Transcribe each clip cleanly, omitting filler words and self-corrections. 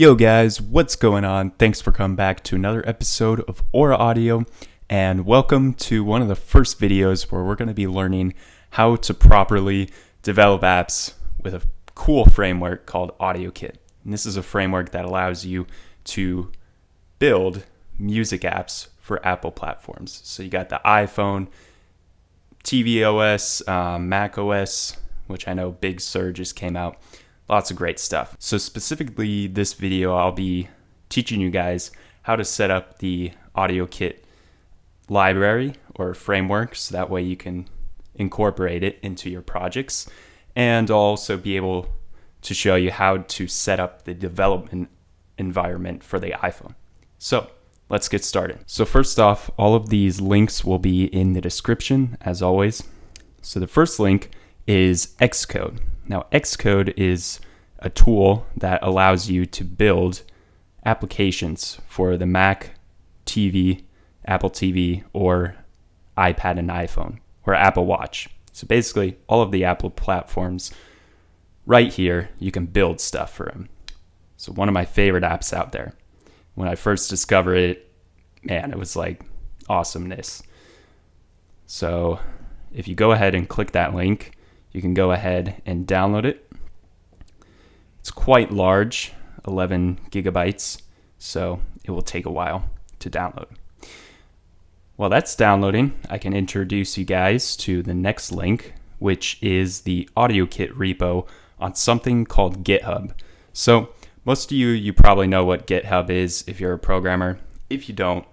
Yo guys, what's going on? Thanks for coming back to another episode of Aura Audio, and welcome to one of the first videos where we're going to be learning how to properly develop apps with a cool framework called AudioKit. And this is a framework that allows you to build music apps for Apple platforms. So you got the iPhone, tvOS, Mac OS, which I know Big Sur just came out. Lots of great stuff. So specifically this video, I'll be teaching you guys how to set up the AudioKit library or framework, so that way you can incorporate it into your projects. And I'll also be able to show you how to set up the development environment for the iPhone. So let's get started. So first off, all of these links will be in the description as always. So the first link is Xcode. Now, Xcode is a tool that allows you to build applications for the Mac, TV, Apple TV, or iPad and iPhone, or Apple Watch. So basically, all of the Apple platforms right here, you can build stuff for them. So one of my favorite apps out there. When I first discovered it, man, it was like awesomeness. So if you go ahead and click that link, you can go ahead and download it. It's quite large, 11 gigabytes, so it will take a while to download. While that's downloading, I can introduce you guys to the next link, which is the AudioKit repo on something called GitHub. So most of you probably know what GitHub is if you're a programmer. If you don't,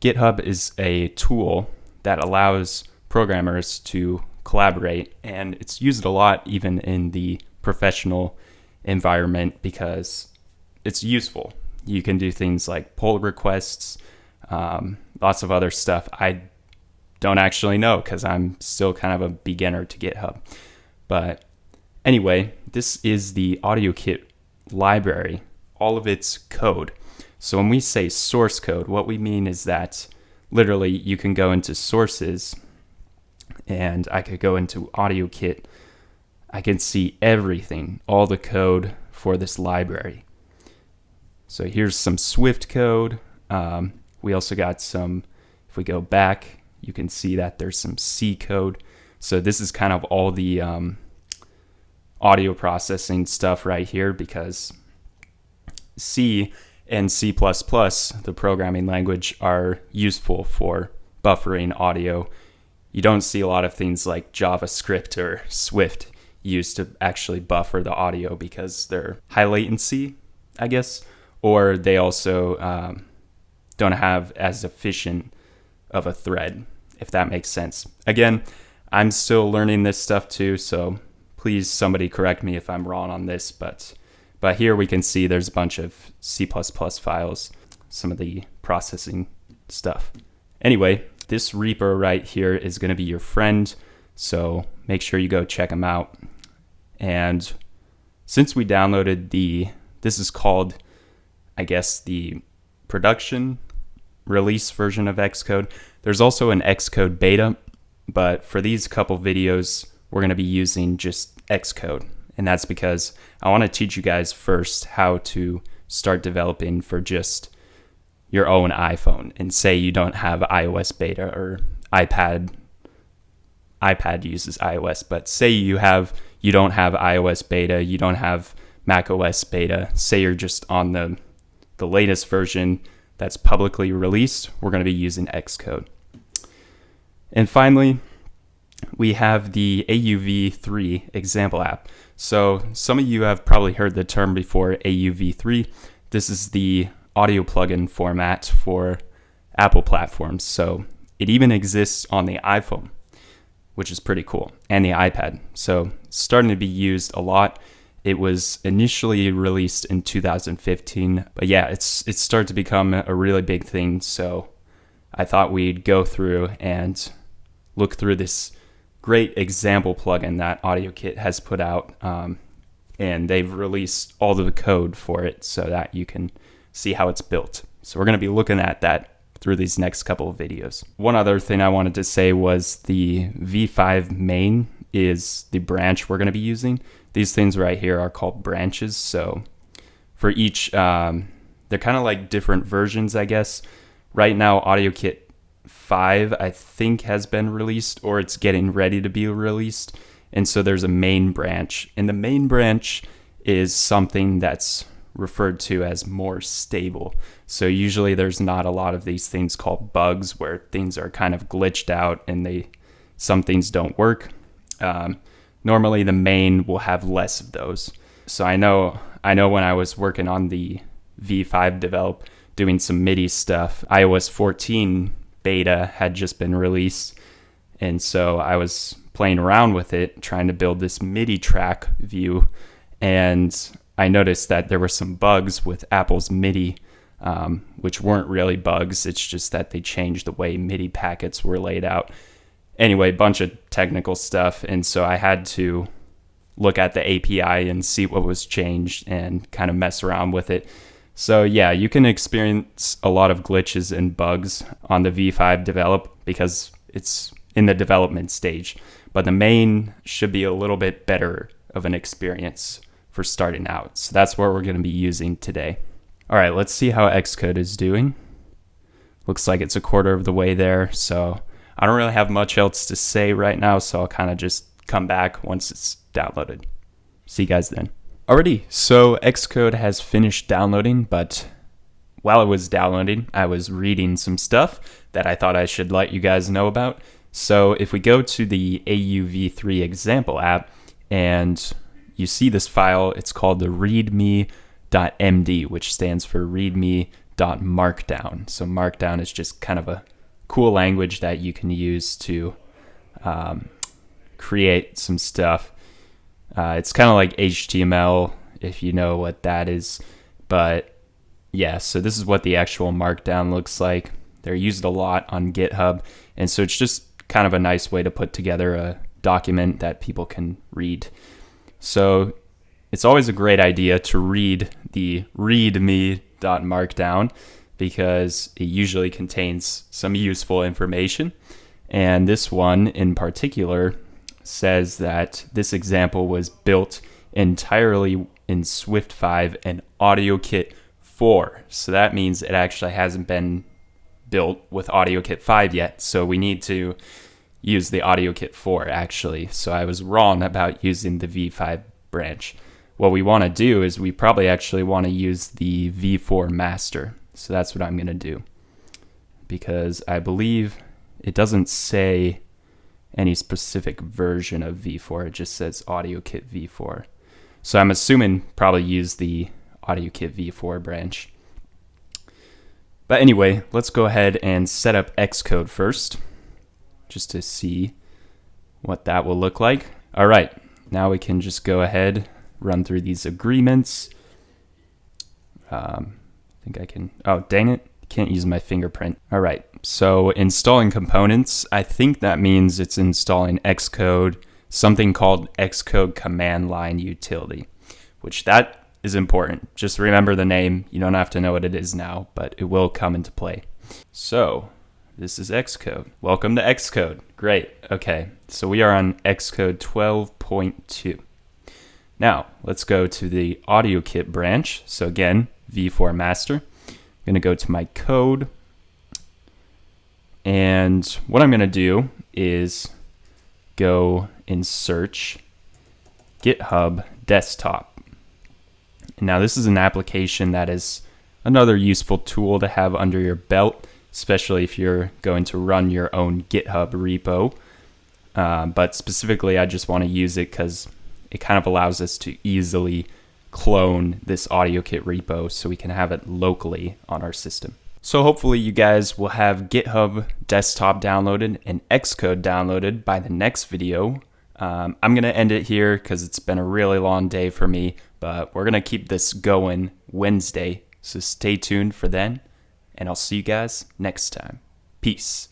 GitHub is a tool that allows programmers to collaborate, and it's used a lot even in the professional environment because it's useful. You can do things like pull requests, lots of other stuff. I don't actually know because I'm still kind of a beginner to GitHub. But anyway, this is the AudioKit library, all of its code. So when we say source code, what we mean is that literally you can go into sources, and I could go into AudioKit. I can see everything, all the code for this library. So here's some Swift code. We also got some, if we go back, you can see that there's some C code. So this is kind of all the audio processing stuff right here, because C and C++, the programming language, are useful for buffering audio. You don't see a lot of things like JavaScript or Swift used to actually buffer the audio because they're high latency, I guess, or they also don't have as efficient of a thread, if that makes sense. Again, I'm still learning this stuff too, so please somebody correct me if I'm wrong on this, but here we can see there's a bunch of C++ files, some of the processing stuff. Anyway, this repo right here is going to be your friend, so make sure you go check them out. And since we downloaded this is called, I guess, the production release version of Xcode. There's also an Xcode beta, but for these couple videos, we're going to be using just Xcode. And that's because I want to teach you guys first how to start developing for just your own iPhone, and say you don't have iOS beta, or iPad uses iOS, but say you don't have iOS beta, you don't have Mac OS beta, say you're just on the latest version that's publicly released, we're going to be using Xcode. And finally, we have the AUv3 example app. So some of you have probably heard the term before, AUv3. This is the audio plugin format for Apple platforms. So it even exists on the iPhone, which is pretty cool, and the iPad. So it's starting to be used a lot. It was initially released in 2015, but yeah, it's started to become a really big thing. So I thought we'd go through and look through this great example plugin that AudioKit has put out, and they've released all of the code for it so that you can see how it's built. So we're going to be looking at that through these next couple of videos. One other thing I wanted to say was the V5 main is the branch we're going to be using. These things right here are called branches. So for each, they're kind of like different versions, I guess. Right now, AudioKit 5, I think, has been released, or it's getting ready to be released. And so there's a main branch. And the main branch is something that's referred to as more stable. So usually there's not a lot of these things called bugs where things are kind of glitched out and some things don't work. Normally the main will have less of those. So I know when I was working on the v5 develop, doing some MIDI stuff, iOS 14 beta had just been released. And so I was playing around with it, trying to build this MIDI track view. And I noticed that there were some bugs with Apple's MIDI, which weren't really bugs. It's just that they changed the way MIDI packets were laid out. Anyway, bunch of technical stuff. And so I had to look at the API and see what was changed and kind of mess around with it. So yeah, you can experience a lot of glitches and bugs on the v5 develop because it's in the development stage. But the main should be a little bit better of an experience for starting out. So that's what we're going to be using today. All right, let's see how Xcode is doing. Looks like it's a quarter of the way there. So I don't really have much else to say right now. So I'll kind of just come back once it's downloaded. See you guys then. Alrighty, so Xcode has finished downloading, but while it was downloading, I was reading some stuff that I thought I should let you guys know about. So if we go to the AUv3 example app and you see this file, it's called the readme.md, which stands for readme.markdown. So Markdown is just kind of a cool language that you can use to create some stuff. It's kind of like HTML, if you know what that is. But yeah, so this is what the actual Markdown looks like. They're used a lot on GitHub. And so it's just kind of a nice way to put together a document that people can read. So it's always a great idea to read the readme.markdown because it usually contains some useful information. And this one in particular says that this example was built entirely in Swift 5 and AudioKit 4. So that means it actually hasn't been built with AudioKit 5 yet. So we need to use the AudioKit 4 actually. So I was wrong about using the v5 branch. What we want to do is we probably actually want to use the v4 master. So that's what I'm going to do because I believe it doesn't say any specific version of v4. It just says AudioKit v4. So I'm assuming probably use the AudioKit v4 branch. But anyway, let's go ahead and set up Xcode first, just to see what that will look like. All right, now we can just go ahead, run through these agreements. I think I can, oh, dang it. Can't use my fingerprint. All right, so installing components, I think that means it's installing Xcode, something called Xcode command line utility, which that is important. Just remember the name. You don't have to know what it is now, but it will come into play. So this is Xcode. Welcome to Xcode. Great. Okay, so we are on Xcode 12.2. Now let's go to the AudioKit branch. So again, v4 master. I'm going to go to my code, and what I'm going to do is go and search GitHub Desktop. And now this is an application that is another useful tool to have under your belt, especially if you're going to run your own GitHub repo. But specifically, I just want to use it because it kind of allows us to easily clone this AudioKit repo so we can have it locally on our system. So hopefully you guys will have GitHub Desktop downloaded and Xcode downloaded by the next video. I'm going to end it here because it's been a really long day for me, but we're going to keep this going Wednesday. So stay tuned for then, and I'll see you guys next time. Peace.